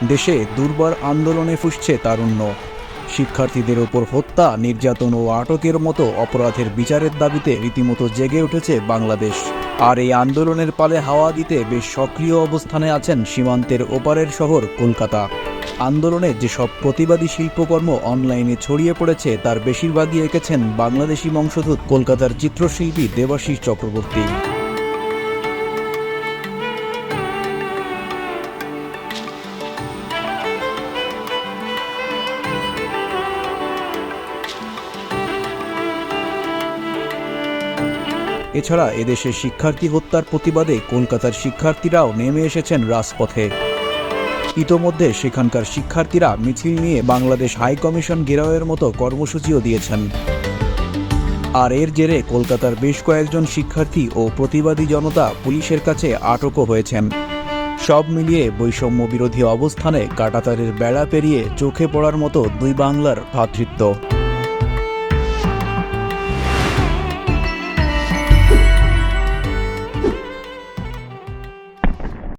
দেশে দুর্বার আন্দোলনে ফুঁসছে তারুণ্য। শিক্ষার্থীদের ওপর হত্যা, নির্যাতন ও আটকের মতো অপরাধের বিচারের দাবিতে রীতিমতো জেগে উঠেছে বাংলাদেশ। আর এই আন্দোলনের পালে হাওয়া দিতে বেশ সক্রিয় অবস্থানে আছেন সীমান্তের ওপারের শহর কলকাতা। আন্দোলনে যেসব প্রতিবাদী শিল্পকর্ম অনলাইনে ছড়িয়ে পড়েছে তার বেশিরভাগই এঁকেছেন বাংলাদেশি বংশোদ্ভূত কলকাতার চিত্রশিল্পী দেবাশীষ চক্রবর্তী। এছাড়া এদেশে শিক্ষার্থী হত্যার প্রতিবাদে কলকাতার শিক্ষার্থীরাও নেমে এসেছেন রাজপথে। ইতোমধ্যে সেখানকার শিক্ষার্থীরা মিছিল নিয়ে বাংলাদেশ হাইকমিশন ঘেরাওয়ের মতো কর্মসূচিও দিয়েছেন। আর এর জেরে কলকাতার বেশ কয়েকজন শিক্ষার্থী ও প্রতিবাদী জনতা পুলিশের কাছে আটকও হয়েছেন। সব মিলিয়ে বৈষম্য বিরোধী অবস্থানে কাঁটাতারের বেড়া পেরিয়ে চোখে পড়ার মতো দুই বাংলার ভ্রাতৃত্ব।